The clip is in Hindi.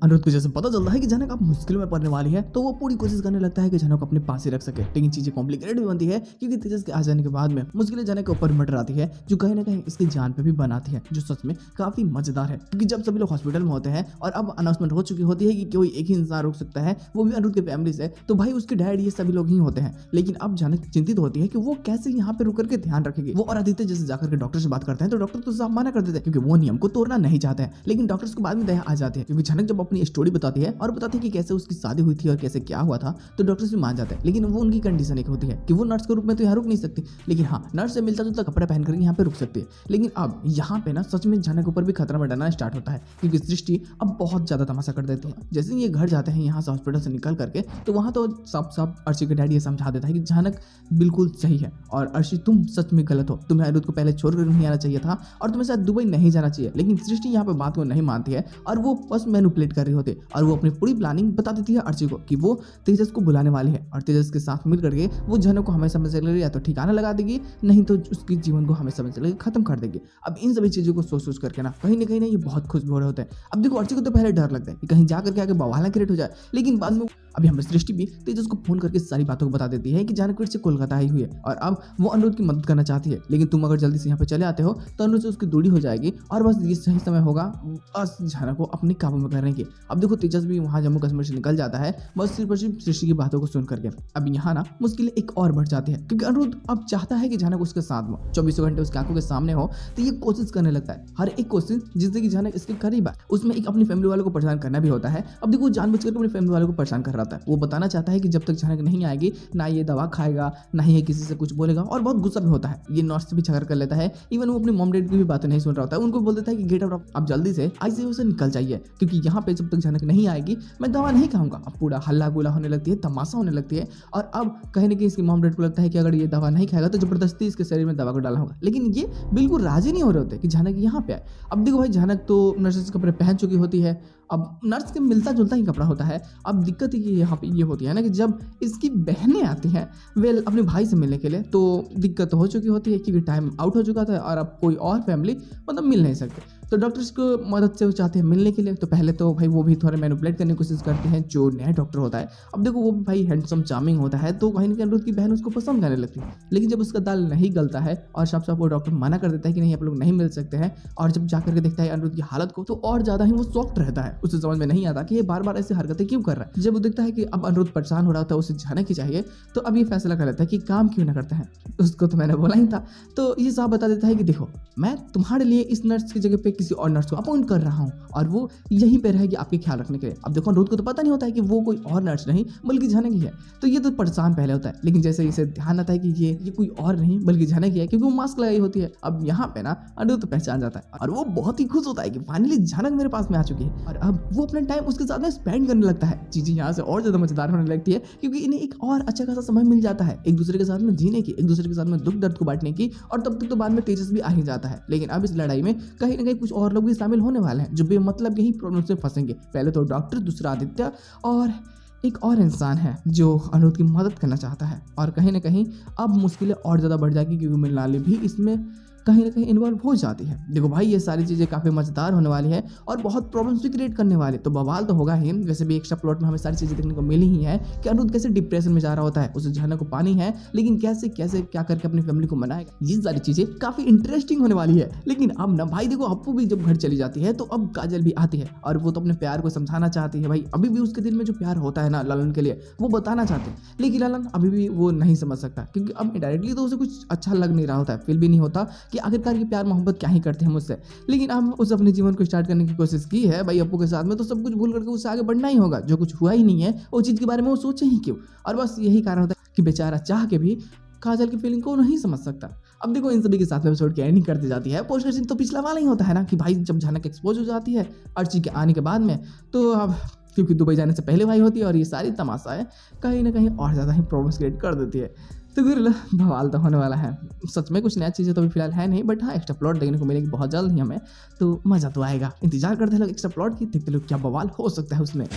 अनिरुद्ध को जैसे पता चलता है कि जनक अब मुश्किल में पड़ने वाली है तो वो पूरी कोशिश करने लगता है कि जनक को अपने पास ही रख सके। लेकिन चीजें कॉम्प्लिकेटेड भी बनती है क्योंकि तेजस के आ जाने के बाद में मुश्किलें जनक के ऊपर मटर आती है जो कहीं ना कहीं इसकी जान पे भी बनाती है, जो सच में काफी मजेदार है। क्योंकि जब सभी लोग हॉस्पिटल में होते हैं और अब अनाउंसमेंट हो चुकी होती है कि कोई एक ही इंसान रुक सकता है, वो भी अनिरुद्ध की फैमिली से, तो भाई उसके डैड ये सभी लोग ही होते हैं। लेकिन अब जनक चिंतित होती है कि वो कैसे यहाँ पे रुक करके ध्यान रखेगी। वो और आदित्य जैसे जाकर के डॉक्टर से बात करते हैं तो डॉक्टर तो साफ मना कर देते हैं क्योंकि वो नियम को तोड़ना नहीं चाहते हैं। लेकिन डॉक्टर्स को बाद में दया आ जाती है क्योंकि जनक जब अपनी स्टोरी बताती है और बताती है कि कैसे उसकी शादी हुई थी और कैसे क्या हुआ था, तो डॉक्टर्स भी मान जाते हैं। लेकिन वो उनकी कंडीशन एक होती है कि वो नर्स के रूप में तो यहाँ रुक नहीं सकती, लेकिन हाँ नर्स से मिलता जुलता कपड़ा पहन करके यहाँ पे रुक सकती है। लेकिन अब यहाँ पे ना सच में जनक के ऊपर भी खतरा मंडराना स्टार्ट होता है क्योंकि सृष्टि अब बहुत ज्यादा तमाशा कर देती है। जैसे ये घर जाते हैं यहाँ से हॉस्पिटल से निकल करके, तो वहाँ तो सब अर्शी के डैडी ये समझा देता है कि जनक बिल्कुल सही है और अर्शी तुम सच में गलत हो, तुम्हें अनिरुद्ध को पहले छोड़ कर नहीं आना चाहिए था और तुम्हें शायद दुबई नहीं जाना चाहिए। लेकिन सृष्टि यहाँ पे बात को नहीं मानती है और वो बस मैनिपुलेट कर रही होती है और वो अपनी पूरी प्लानिंग बता देती है अर्शी को कि वो तेजस को बुलाने वाली है और तेजस के साथ मिल करके वो जनक को हमेशा में या तो ठिकाना लगा देगी, नहीं तो उसके जीवन को हमेशा में खत्म कर देगी। अब इन सभी चीजों को सोच कर के ना कहीं ना ये बहुत खुश हो रहे होते हैं। अब देखो अर्शी को तो पहले डर लगता है कि कहीं जाकर के आगे बवाल क्रिएट हो जाए, लेकिन बाद में अभी हमारी सृष्टि भी तेजस को फोन करके सारी बातों को बता देती है कि जानक फिर से कोलकाता आई हुई है और अब वो अनिरुद्ध की मदद करना चाहती है। लेकिन तुम अगर जल्दी से यहाँ पे चले आते हो तो अनिरुद्ध से उसकी दूरी हो जाएगी और बस ये सही समय होगा बस जानक को अपने काबू में करने की। अब देखो तेजस भी वहाँ जम्मू कश्मीर से निकल जाता है बस सिर्फ और सिर्फ सृष्टि की बातों को सुन करके। अब यहाँ ना मुश्किलें एक और बढ़ जाती है क्योंकि अनिरुद्ध अब चाहता है कि जानक उसके साथ हो, 24 घंटे उसकी आंखों के सामने हो, तो ये कोशिश करने लगता है हर एक कोशिश जिससे कि जानक इसके करीब है। उसमें एक अपनी फैमिली वालों को परेशान करना भी होता है। अब देखो जानबूझकर अपनी फैमिली वालों को परेशान कर रहा था। वो बताना चाहता है कि जब तक जानक नहीं आएगी ना ये दवा खाएगा ना ही किसी से कुछ बोलेगा और बहुत गुस्सा भी होता है। ये नर्स से भी झगड़ा कर लेता है, इवन वो अपने मॉम डैड की भी बातें नहीं सुन रहा होता है। उनको बोल देता है कि गेट आउट, आप जल्दी से आईसीयू से निकल जाइए क्योंकि यहाँ पे जब तक जानक नहीं आएगी मैं दवा नहीं खाऊंगा। अब पूरा हल्ला गुला होने लगती है, तमाशा होने लगती है और अब कहीं ना कहीं इसकी मॉम डैड को लगता है कि अगर ये दवा नहीं खाएगा तो जबरदस्ती इसके शरीर में दवा को डालना होगा। लेकिन ये बिल्कुल राजी नहीं हो रहे होते कि जानक यहाँ पे आए। अब देखो भाई जानक तो नर्सेस कपड़े पहन चुकी होती है, अब नर्स के मिलता जुलता ही कपड़ा होता है। अब दिक्कत ही यहाँ पे ये होती है ना कि जब इसकी बहनें आती हैं वेल अपने भाई से मिलने के लिए, तो दिक्कत तो हो चुकी होती है क्योंकि टाइम आउट हो चुका था और अब कोई और फैमिली मतलब मिल नहीं सकते। तो डॉक्टर्स को मदद से वो चाहते हैं मिलने के लिए, तो पहले तो भाई वो भी थोड़ा मैनिपुलेट करने की कोशिश करते हैं जो नया डॉक्टर होता है। अब देखो वो भाई हैंडसम चार्मिंग होता है तो कहीं ना कहीं अनिरुद्ध की बहन उसको पसंद करने लगती है। लेकिन जब उसका दाल नहीं गलता है और साफ साफ वो डॉक्टर मना कर देता है कि नहीं आप लोग नहीं मिल सकते हैं, और जब जाकर के देखता है अनिरुद्ध की हालत को तो और ज्यादा ही वो शॉक्ड रहता है। उसे समझ में नहीं आता कि ये बार बार ऐसी हरकतें क्यों कर रहा है। जब वो देखता है कि अब अनिरुद्ध परेशान हो रहा था, उसे जाना की चाहिए, तो अब ये फैसला कर लेता है कि काम क्यों ना करते हैं। उसको तो मैंने बोला ही था। तो ये साफ बता देता है कि देखो मैं तुम्हारे लिए इस नर्स की जगह पे किसी और नर्स को अपॉइंट कर रहा हूँ और वो यहीं पे रहेगी आपके ख्याल रखने के लिए। अब देखो अनिरुद्ध को तो पता नहीं होता है कि वो कोई और नर्स नहीं बल्कि जानक ही है, तो ये तो परेशान पहले होता है। लेकिन जैसे इसे ध्यान आता है कि ये कोई और नहीं बल्कि जानक ही है क्योंकि वो मास्क लगाई होती है। अब यहाँ पे ना अनिरुद्ध तो पहचान जाता है और वो बहुत ही खुश होता है कि फाइनली जानक मेरे पास में आ चुकी है और अब वो अपना टाइम उसके साथ में स्पेंड करने लगता है। चीजें यहाँ से और ज्यादा मजेदार होने लगती है क्योंकि इन्हें एक और अच्छा खासा समय मिल जाता है एक दूसरे के साथ में जीने की, एक दूसरे के साथ में दुख दर्द को बांटने की। और तब तक तो बाद में तेजस भी आ ही जाता है। लेकिन अब इस लड़ाई में कहीं ना कहीं कुछ और लोग भी शामिल होने वाले हैं जो बेमतलब यही प्रॉब्लम से फंसेंगे। पहले तो डॉक्टर, दूसरा आदित्य और एक और इंसान है जो अनिरुद्ध की मदद करना चाहता है। और कहीं ना कहीं अब मुश्किलें और ज़्यादा बढ़ जाएगी क्योंकि मृणाली भी इसमें कहीं ना कहीं इन्वॉल्व हो जाती है। देखो भाई ये सारी चीज़ें काफ़ी मजेदार होने वाली है और बहुत प्रॉब्लम्स भी क्रिएट करने वाले, तो बवाल तो होगा ही। वैसे भी एक्स्ट्रा प्लॉट में हमें सारी चीज़ें देखने को मिली ही है कि अनिरुद्ध कैसे डिप्रेशन में जा रहा होता है, उसे जानक को पानी है लेकिन कैसे कैसे क्या करके अपनी फैमिली को मनाएगा। ये सारी चीज़ें काफ़ी इंटरेस्टिंग होने वाली है। लेकिन अब ना भाई देखो अप्पू भी जब घर चली जाती है तो अब काजल भी आती है और वो तो अपने प्यार को समझाना चाहती है। भाई अभी भी उसके दिल में जो प्यार होता है ना ललन के लिए वो बताना चाहते हैं, लेकिन ललन अभी भी वो नहीं समझ सकता क्योंकि अब डायरेक्टली तो उसे कुछ अच्छा लग नहीं रहा होता है, फील भी नहीं होता कि आखिरकार ये प्यार मोहब्बत क्या ही करते हैं मुझसे। लेकिन अब उसे अपने जीवन को स्टार्ट करने की कोशिश की है भाई अप्पू के साथ में, तो सब कुछ भूल करके उसे आगे बढ़ना ही होगा। जो कुछ हुआ ही नहीं है वो चीज़ के बारे में वो सोचे ही क्यों। और बस यही कारण होता है कि बेचारा चाह के भी काजल की फीलिंग को नहीं समझ सकता। अब देखो इन सभी के साथ में एपिसोड की एंडिंग करती जाती है। पोस्ट सीन तो पिछला वाला ही होता है ना कि भाई जब जानक एक्सपोज हो जाती है अर्ची के आने के बाद में, तो अब क्योंकि दुबई जाने से पहले भाई होती है और ये सारी तमाशा है कहीं ना कहीं और ज़्यादा ही प्रॉब्लम्स क्रिएट कर देती है। तो फिर बवाल तो होने वाला है। सच में कुछ नया चीज़ें तो अभी फिलहाल है नहीं, बट हाँ एक्स्ट्रा प्लॉट देखने को मिलेगी बहुत जल्द ही हमें, तो मज़ा तो आएगा। इंतजार करते हैं लोग एक्स्ट्रा प्लॉट की, देखते लोग क्या बवाल हो सकता है उसमें।